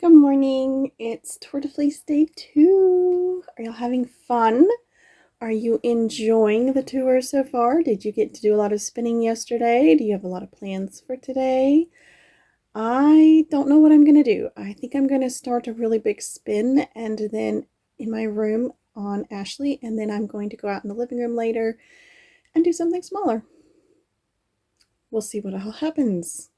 Good morning. It's Tour de Fleece Day 2. Are y'all having fun? Are you enjoying the tour so far? Did you get to do a lot of spinning yesterday? Do you have a lot of plans for today? I don't know what I'm going to do. I think I'm going to start a really big spin and then in my room on Ashley, and then I'm going to go out in the living room later and do something smaller. We'll see what all happens.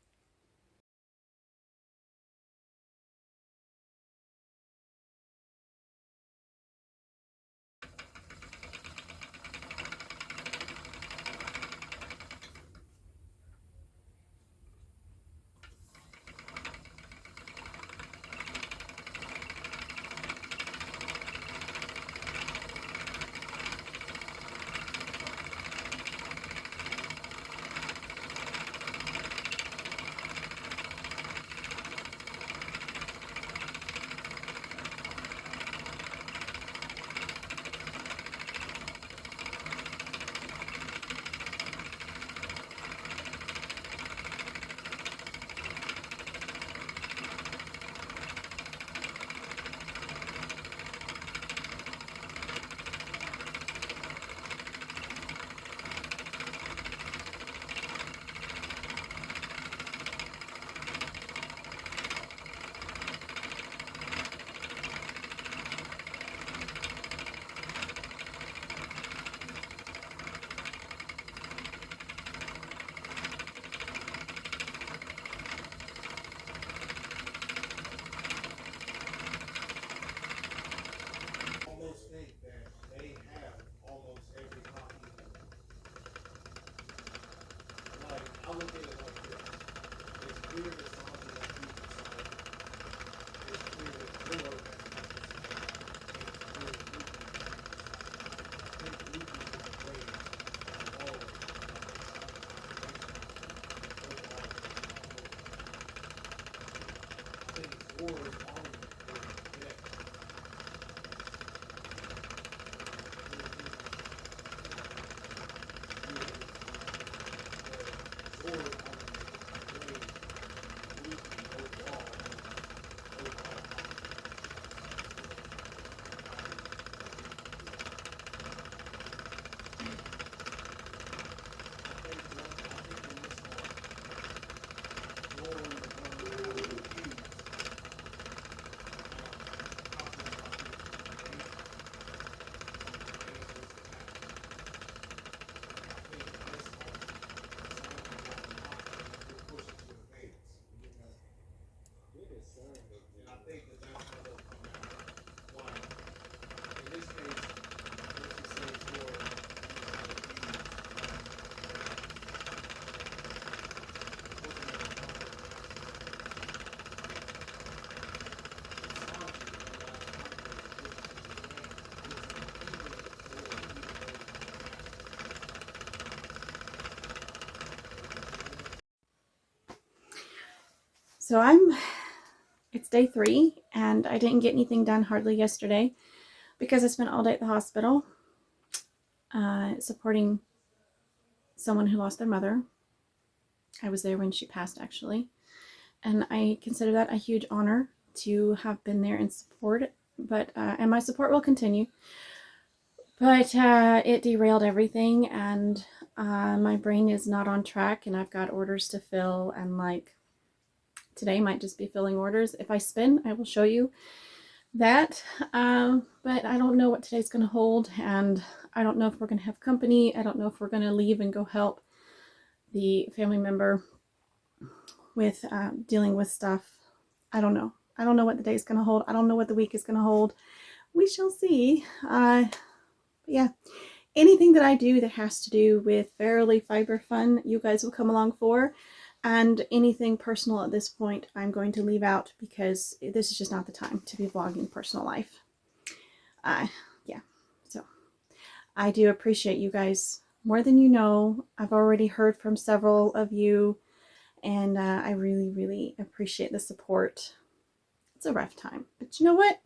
So it's day 3 and I didn't get anything done hardly yesterday because I spent all day at the hospital supporting someone who lost their mother. I was there when she passed, actually, and I consider that a huge honor to have been there and support. And my support will continue. But it derailed everything, and my brain is not on track, and I've got orders to fill, and today might just be filling orders. If I spin, I will show you that, but I don't know what today's going to hold, and I don't know if we're going to have company. I don't know if we're going to leave and go help the family member with dealing with stuff. I don't know. I don't know what the day's going to hold. I don't know what the week is going to hold. We shall see. Yeah, anything that I do that has to do with Fairily Fiber Fun, you guys will come along for. And anything personal at this point, I'm going to leave out because this is just not the time to be vlogging personal life. Yeah, so I do appreciate you guys more than you know. I've already heard from several of you, and I really, really appreciate the support. It's a rough time, but you know what?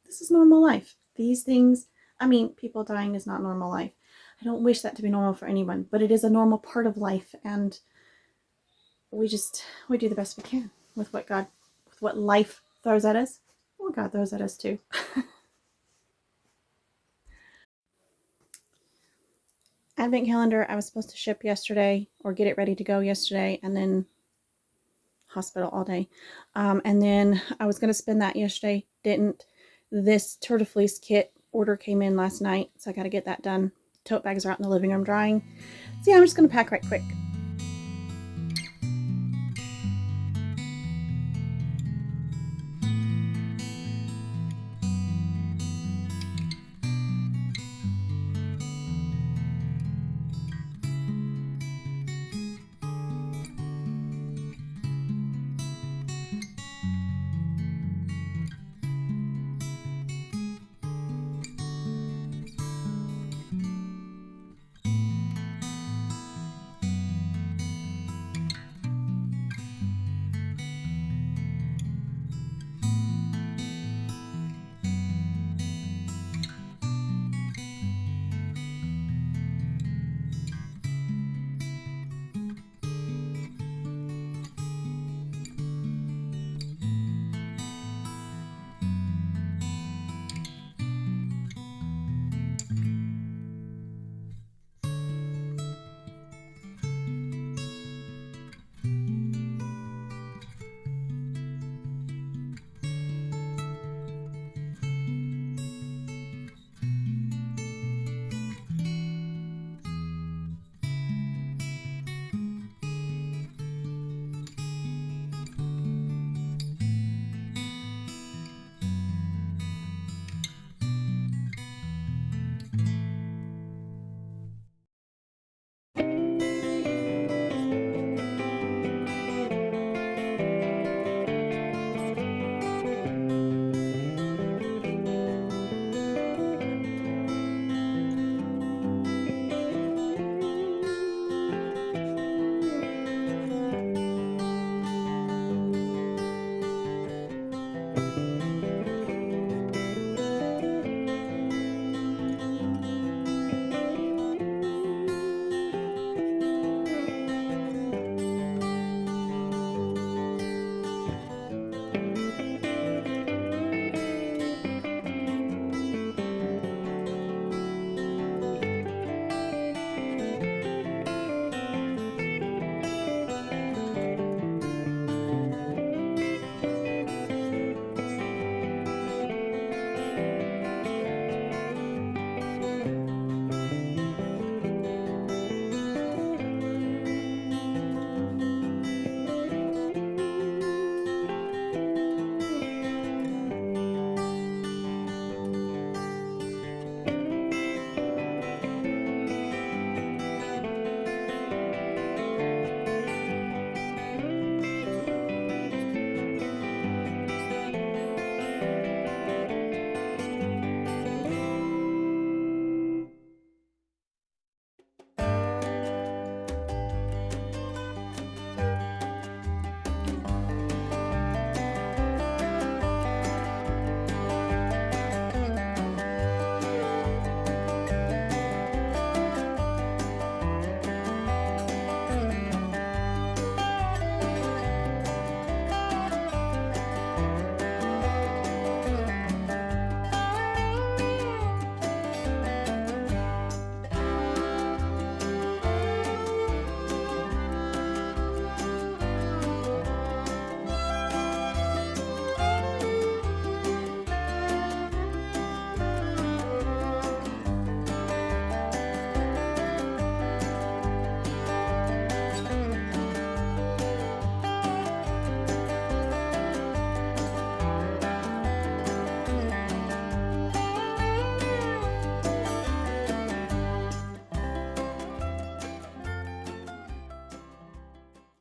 This is normal life. These things, I mean, people dying is not normal life. I don't wish that to be normal for anyone, but it is a normal part of life, and we do the best we can with what life throws at us. Well, God throws at us too. Advent calendar I was supposed to ship yesterday, or get it ready to go yesterday, and then hospital all day. And then I was going to spend that yesterday, didn't. This Tour de Fleece kit order came in last night, so I got to get that done. Tote bags are out in the living room drying. So yeah, I'm just going to pack right quick.